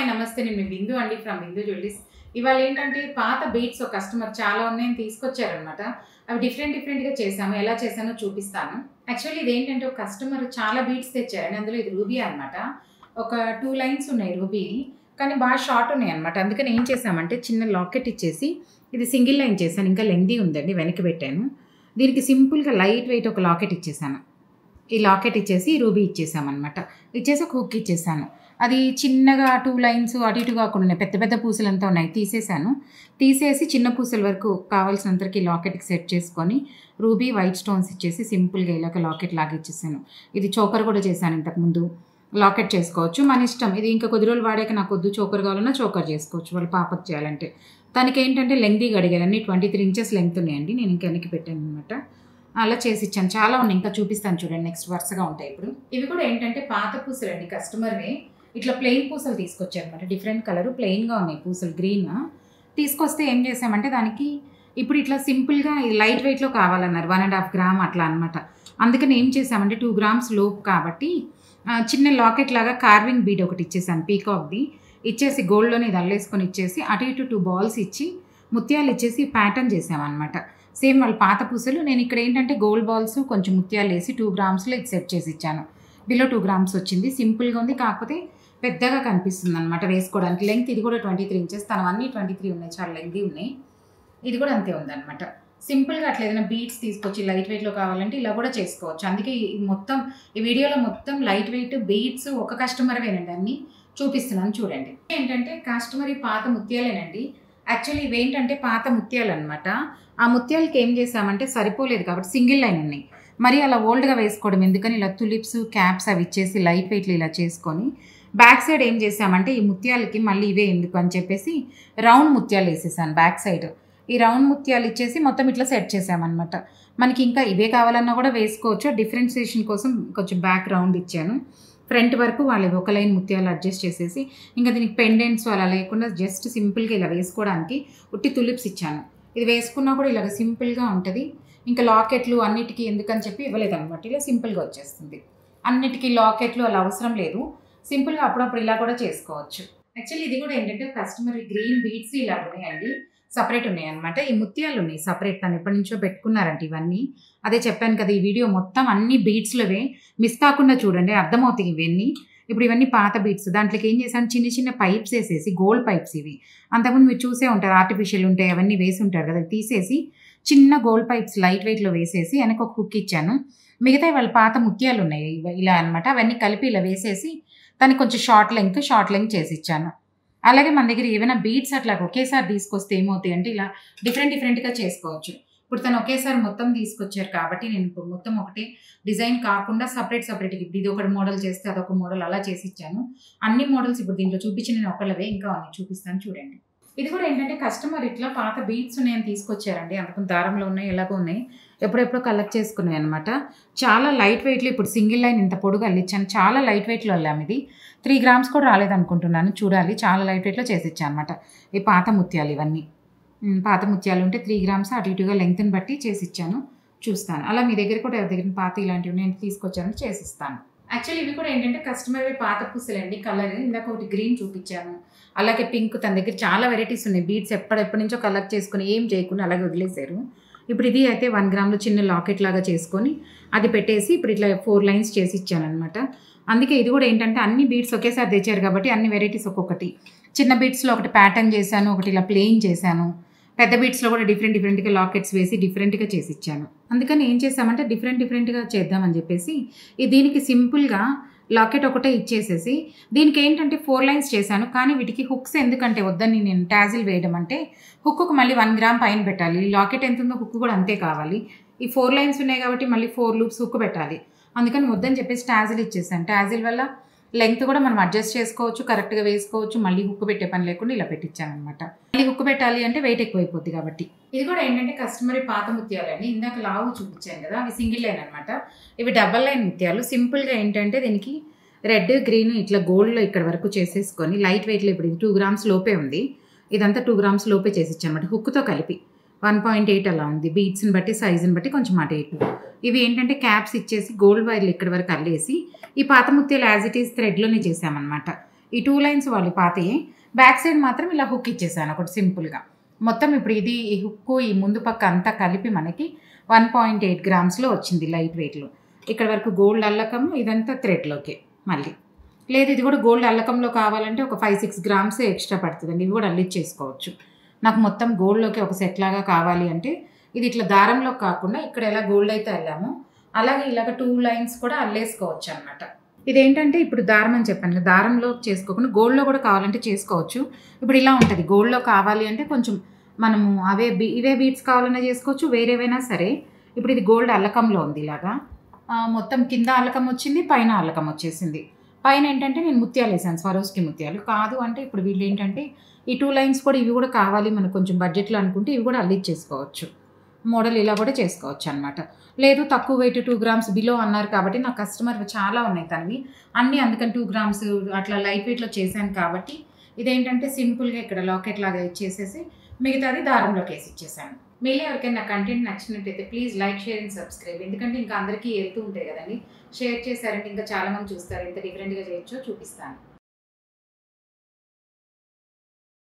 Hi నమస్తే నేను బిందు అండి ఫ్రమ్ బిందు జ్యువెలరీస్. ఇవాళ ఏంటంటే పాత బీట్స్ ఒక కస్టమర్ చాలా ఉన్నాయని తీసుకొచ్చారనమాట. అవి డిఫరెంట్గా చేసాము. ఎలా చేశానో చూపిస్తాను. యాక్చువల్లీ ఇదేంటంటే ఒక కస్టమర్ చాలా బీట్స్ తెచ్చారండి. అందులో ఇది రూబీ అనమాట. ఒక 2 లైన్స్ ఉన్నాయి రూబీ, కానీ బాగా షార్ట్ ఉన్నాయి అనమాట. అందుకని ఏం చేసామంటే చిన్న లాకెట్ ఇచ్చేసి ఇది సింగిల్ లైన్ చేశాను. ఇంకా లెంగ్దీ ఉందండి, వెనక్కి పెట్టాను. దీనికి సింపుల్గా లైట్ వెయిట్ ఒక లాకెట్ ఇచ్చేసాను. ఈ లాకెట్ ఇచ్చేసి రూబీ ఇచ్చేసామన్నమాట. ఇచ్చేసి ఒక హుక్ ఇచ్చేసాను. అది చిన్నగా 2 లైన్స్ అటు ఇటు కాకుండా ఉన్నాయి, పెద్ద పెద్ద పూసలంతా ఉన్నాయి. తీసేసి చిన్న పూసల వరకు కావాల్సినంతకి లాకెట్కి సెట్ చేసుకొని రూబీ వైట్ స్టోన్స్ ఇచ్చేసి సింపుల్గా ఇలాగ లాకెట్ లాగా ఇచ్చేసాను. ఇది చోకర్ కూడా చేశాను ఇంతకుముందు. లాకెట్ చేసుకోవచ్చు, మన ఇష్టం. ఇది ఇంకా కొద్ది రోజులు వాడాక నాకు వద్దు చోకర్ కావాలన్నా చోకర్ చేసుకోవచ్చు, వాళ్ళు పాపకు చేయాలంటే. తనకి ఏంటంటే లెంగ్దీగా అడిగారు. అన్ని 23 ఇంచెస్ లెంగ్త్ ఉన్నాయండి. నేను ఇంకా వెనక్కి పెట్టాను అనమాట. అలా చేసి ఇచ్చాను. చాలా ఉన్నాయి, ఇంకా చూపిస్తాను చూడండి. నెక్స్ట్ వరుసగా ఉంటాయి. ఇప్పుడు ఇవి కూడా ఏంటంటే పాత పూసలు అండి. కస్టమర్వే ఇట్లా ప్లెయిన్ పూసలు తీసుకొచ్చారు అనమాట. డిఫరెంట్ కలర్ ప్లెయిన్గా ఉన్నాయి పూసలు, గ్రీన్ తీసుకొస్తే ఏం చేసామంటే దానికి ఇప్పుడు ఇట్లా సింపుల్గా లైట్ వెయిట్లో కావాలన్నారు. 1.5 గ్రామ్ అట్లా అనమాట. అందుకని ఏం చేసామంటే 2 గ్రామ్స్ లోపు కాబట్టి చిన్న లాకెట్ లాగా కార్వింగ్ బీడ్ ఒకటి ఇచ్చేసాను, పీకాక్ది ఇచ్చేసి గోల్డ్లోనే ఇది అల్లేసుకొని ఇచ్చేసి అటు ఇటు 2 బాల్స్ ఇచ్చి ముత్యాలు ఇచ్చేసి ప్యాటర్న్ చేసామన్నమాట. సేమ్ వాళ్ళ పాత పూసలు. నేను ఇక్కడ ఏంటంటే గోల్డ్ బాల్స్ కొంచెం ముత్యాలు వేసి 2 గ్రామ్స్లో ఇది సెట్ చేసి ఇచ్చాను. బిలో 2 గ్రామ్స్ వచ్చింది. సింపుల్గా ఉంది, కాకపోతే పెద్దగా కనిపిస్తుంది అనమాట వేసుకోవడానికి. లెంగ్త్ ఇది కూడా 23 ఇంచెస్. తనవన్నీ 23 ఉన్నాయి, చాలా లెంగ్తీ ఉన్నాయి. ఇది కూడా అంతే ఉందన్నమాట. సింపుల్గా అట్లా ఏదైనా బీట్స్ తీసుకొచ్చి లైట్ వెయిట్లో కావాలంటే ఇలా కూడా చేసుకోవచ్చు. అందుకే మొత్తం ఈ వీడియోలో మొత్తం లైట్ వెయిట్ బీట్స్ ఒక కస్టమర్వేనండి, అన్నీ చూపిస్తున్నాను చూడండి. ఏంటంటే కస్టమర్ ఈ పాత ముత్యాలేనండి. యాక్చువల్లీ ఇవేంటంటే పాత ముత్యాలు అనమాట. ఆ ముత్యాలకి ఏం చేసామంటే సరిపోలేదు కాబట్టి సింగిల్ లైన్ ఉన్నాయి. మరి అలా ఓల్డ్గా వేసుకోవడం ఎందుకని ఇలా తులిప్స్ క్యాప్స్ అవి ఇచ్చేసి లైట్ వెయిట్లు ఇలా చేసుకొని బ్యాక్ సైడ్ ఏం చేసామంటే ఈ ముత్యాలకి మళ్ళీ ఇవే ఎందుకు అని చెప్పేసి రౌండ్ ముత్యాలు వేసేసాను బ్యాక్ సైడ్. ఈ రౌండ్ ముత్యాలు ఇచ్చేసి మొత్తం ఇట్లా సెట్ చేసామన్నమాట. మనకి ఇంకా ఇవే కావాలన్నా కూడా వేసుకోవచ్చు. డిఫరెన్సియేషన్ కోసం కొంచెం బ్యాక్ రౌండ్ ఇచ్చాను. ఫ్రంట్ వరకు వాళ్ళు ఒక లైన్ ముత్యాలు అడ్జస్ట్ చేసేసి ఇంకా దీనికి పెండెంట్స్ అలా లేకుండా జస్ట్ సింపుల్గా ఇలా వేసుకోవడానికి ఉట్టి తులిప్స్ ఇచ్చాను. ఇది వేసుకున్నా కూడా ఇలాగ సింపుల్గా ఉంటుంది. ఇంకా లాకెట్లు అన్నిటికీ ఎందుకని చెప్పి ఇవ్వలేదన్నమాట. ఇలా సింపుల్గా వచ్చేస్తుంది. అన్నిటికీ లాకెట్లు అలా అవసరం లేదు. సింపుల్గా అప్పుడప్పుడు ఇలా కూడా చేసుకోవచ్చు. యాక్చువల్లీ ఇది కూడా ఏంటంటే కస్టమర్ గ్రీన్ బీడ్స్ ఇలా ఉన్నాయండి, సపరేట్ ఉన్నాయి అనమాట. ఈ ముత్యాలు ఉన్నాయి సపరేట్, తను ఎప్పటి నుంచో పెట్టుకున్నారంట ఇవన్నీ. అదే చెప్పాను కదా, ఈ వీడియో మొత్తం అన్ని బీడ్స్లోవే, మిస్ కాకుండా చూడండి, అర్థమవుతాయి ఇవన్నీ. ఇప్పుడు ఇవన్నీ పాత బీడ్స్. దాంట్లోకి ఏం చేశాను, చిన్న చిన్న పైప్స్ వేసేసి, గోల్డ్ పైప్స్ ఇవి. అంతకుముందు మీరు చూసే ఉంటారు, ఆర్టిఫిషియల్ ఉంటాయి అవన్నీ వేసి ఉంటారు కదా, తీసేసి చిన్న గోల్డ్ పైప్స్ లైట్ వెయిట్లో వేసేసి వెనక ఒక హుక్ ఇచ్చాను. మిగతా వాళ్ళ పాత ముత్యాలు ఉన్నాయి ఇలా అనమాట. అవన్నీ కలిపి ఇలా వేసేసి దానికి కొంచెం షార్ట్ లెంగ్త్ చేసి ఇచ్చాను. అలాగే మన దగ్గర ఏమైనా బీడ్స్ అట్లా ఒకేసారి తీసుకొస్తే ఏమవుతాయి అంటే ఇలా డిఫరెంట్గా చేసుకోవచ్చు. ఇప్పుడు తను ఒకేసారి మొత్తం తీసుకొచ్చారు కాబట్టి నేను ఇప్పుడు మొత్తం ఒకటే డిజైన్ కాకుండా సపరేట్ ఇది ఒకటి మోడల్ చేస్తే అదొక మోడల్ అలా చేసి ఇచ్చాను. అన్ని మోడల్స్ ఇప్పుడు దీంట్లో చూపించి నేను ఒకళ్ళవే ఇంకా అన్ని చూపిస్తాను చూడండి. ఇది కూడా ఏంటంటే కస్టమర్ ఇట్లా పాత బీడ్స్ ఉన్నాయని తీసుకొచ్చారండి. అందుకని దారంలో ఉన్నాయి, ఎలాగో ఉన్నాయి, ఎప్పుడెప్పుడో కలెక్ట్ చేసుకున్నాయి అనమాట. చాలా లైట్ వెయిట్లో ఇప్పుడు సింగిల్ లైన్ ఇంత పొడుగు అల్లిచ్చాను. చాలా లైట్ వెయిట్లో అల్లాము. ఇది 3 గ్రామ్స్ కూడా రాలేదనుకుంటున్నాను, చూడాలి. చాలా లైట్ వెయిట్లో చేసిచ్చాను అనమాట. ఈ పాత ముత్యాలు ఇవన్నీ పాత ముత్యాలు ఉంటే 3 గ్రామ్స్ అటు ఇటుగా లెంగ్త్ని బట్టి చేసిచ్చాను. చూస్తాను. అలా మీ దగ్గర కూడా ఎవరి దగ్గర పాత ఇలాంటివి నేను తీసుకొచ్చాను చేసిస్తాను. యాక్చువల్లీ ఇవి కూడా ఏంటంటే కస్టమర్ పాత పూసలండి. కలర్ ఇందాక ఒకటి గ్రీన్ చూపించాను, అలాగే పింక్. తన దగ్గర చాలా వెరైటీస్ ఉన్నాయి. బీడ్స్ ఎప్పటి నుంచో కలెక్ట్ చేసుకుని ఏం చేయకుండా అలాగే వదిలేశారు. ఇప్పుడు ఇది అయితే 1 గ్రామ్లో చిన్న లాకెట్ లాగా చేసుకొని అది పెట్టేసి ఇప్పుడు ఇట్లా 4 లైన్స్ చేసి ఇచ్చాను అనమాట. అందుకే ఇది కూడా ఏంటంటే అన్ని బీడ్స్ ఒకేసారి తెచ్చారు కాబట్టి అన్ని వెరైటీస్ ఒక్కొక్కటి. చిన్న బీడ్స్లో ఒకటి ప్యాటర్న్ చేశాను, ఒకటి ఇలా ప్లెయిన్ చేశాను. పెద్ద బీడ్స్లో కూడా డిఫరెంట్గా లాకెట్స్ వేసి డిఫరెంట్గా చేసి ఇచ్చాను. అందుకని ఏం చేసామంటే డిఫరెంట్గా చేద్దామని చెప్పేసి దీనికి సింపుల్గా లాకెట్ ఒకటే ఇచ్చేసేసి దీనికి ఏంటంటే 4 లైన్స్ చేశాను. కానీ వీటికి హుక్స్ ఎందుకంటే వద్దని నేను టాజిల్ వేయడం అంటే హుక్కు మళ్ళీ 1 గ్రామ్ పైన పెట్టాలి. లాకెట్ ఎంత ఉందో హుక్కు కూడా అంతే కావాలి. ఈ 4 లైన్స్ ఉన్నాయి కాబట్టి మళ్ళీ 4 లూప్స్ హుక్కు పెట్టాలి. అందుకని వద్దని చెప్పేసి టాజిల్ ఇచ్చేసాను. టాజిల్ వల్ల లెంగ్త్ కూడా మనం అడ్జస్ట్ చేసుకోవచ్చు, కరెక్ట్గా వేసుకోవచ్చు. మళ్ళీ హుక్కు పెట్టే పని లేకుండా ఇలా పెట్టించాను అనమాట. మళ్ళీ హుక్కు పెట్టాలి అంటే వెయిట్ ఎక్కువైపోద్ది కాబట్టి. ఇది కూడా ఏంటంటే కస్టమర్ పాత ముత్యాలండి. ఇందాక లావు చూపించాను కదా, అవి సింగిల్ లైన్ అనమాట. ఇవి డబల్ లైన్ ముత్యాలు. సింపుల్గా ఏంటంటే దీనికి రెడ్ గ్రీన్ ఇట్లా గోల్డ్లో ఇక్కడ వరకు చేసేసుకొని లైట్ వెయిట్లో ఇప్పుడు ఇది 2 గ్రామ్స్ లోపే ఉంది. ఇదంతా 2 గ్రామ్స్ లోపే చేసిచ్చాను అనమాట. హుక్తో కలిపి 1.8 అలా ఉంది. బీడ్స్ని బట్టి సైజుని బట్టి కొంచెం అటు ఇటు. ఇవి ఏంటంటే క్యాప్స్ ఇచ్చేసి గోల్డ్ వైర్లు ఇక్కడ వరకు అల్లేసి ఈ పాత ముత్యాలు యాజ్ ఇట్ ఈస్ థ్రెడ్లోనే చేసామన్నమాట. ఈ 2 లైన్స్ వాళ్ళు పాతయి. బ్యాక్ సైడ్ మాత్రం ఇలా హుక్ ఇచ్చేసాను ఒకటి సింపుల్‌గా. మొత్తం ఇప్పుడు ఇది ఈ హుక్కు ఈ ముందు పక్క అంతా కలిపి మనకి 1.8 గ్రామ్స్‌లో వచ్చింది లైట్ వెయిట్‌లో. ఇక్కడ వరకు గోల్డ్ అల్లకము ఇదంతా థ్రెడ్‌లోకే మళ్ళీ. లేదు ఇది కూడా గోల్డ్ అల్లకంలో కావాలంటే ఒక 5, 6 గ్రామ్స్ ఎక్స్ట్రా పడుతుందండి. ఇవి కూడా అల్లిచ్చేసుకోవచ్చు. నాకు మొత్తం గోల్డ్‌లోకి ఒక సెట్ లాగా కావాలి అంటే ఇది ఇట్లా దారంలో కాకుండా ఇక్కడ ఎలా గోల్డ్ అయితే అల్లామో అలాగే ఇలాగ 2 లైన్స్ కూడా అల్లేసుకోవచ్చనమాట. ఇదేంటంటే ఇప్పుడు దారం అని చెప్పాను కదా! దారంలో చేసుకోకుండా గోల్డ్‌లో కూడా కావాలంటే చేసుకోవచ్చు. ఇప్పుడు ఇలా ఉంటది. గోల్డ్‌లో కావాలి అంటే కొంచెం మనము ఇవే బీడ్స్ కావాలన్నా చేసుకోవచ్చు. వేరేవైనా సరే. ఇప్పుడు ఇది గోల్డ్ అల్లకంలో ఉంది ఇలాగా. మొత్తం కింద అల్లకం వచ్చింది. పైన అల్లకం వచ్చేసింది. పైన ఏంటంటే నేను ముత్యాలేసాను. స్వరోస్కి ముత్యాలు. కాదు అంటే ఇప్పుడు వీళ్ళేంటంటే ఈ 2 లైన్స్ కూడా ఇవి కూడా కావాలి మనకు కొంచెం బడ్జెట్‌లో అనుకుంటే ఇవి కూడా అల్లిచ్చేసుకోవచ్చు. మోడల్ ఇలా కూడా చేసుకోవచ్చనమాట. లేదు తక్కువ వెయిట్ 2 గ్రామ్స్ బిలో అన్నారు కాబట్టి నా కస్టమర్ చాలా ఉన్నాయి తనవి. అన్నీ అందుకని 2 గ్రామ్స్ అట్లా లైట్ వెయిట్‌లో చేశాను కాబట్టి ఇదేంటంటే సింపుల్‌గా ఇక్కడ లాకెట్ లాగా ఇచ్చేసేసి మిగతాది దారంలోకేసి ఇచ్చేసాను. మీలో ఎవరికైనా నా కంటెంట్ నచ్చినట్టయితే please like, share and subscribe. ఎందుకంటే ఇంకా అందరికీ వెళ్తూ ఉంటాయి కదండీ. షేర్ చేశారంటే ఇంకా చాలామంది చూస్తారు. ఎంత డిఫరెంట్‌గా చేయొచ్చో చూపిస్తాను.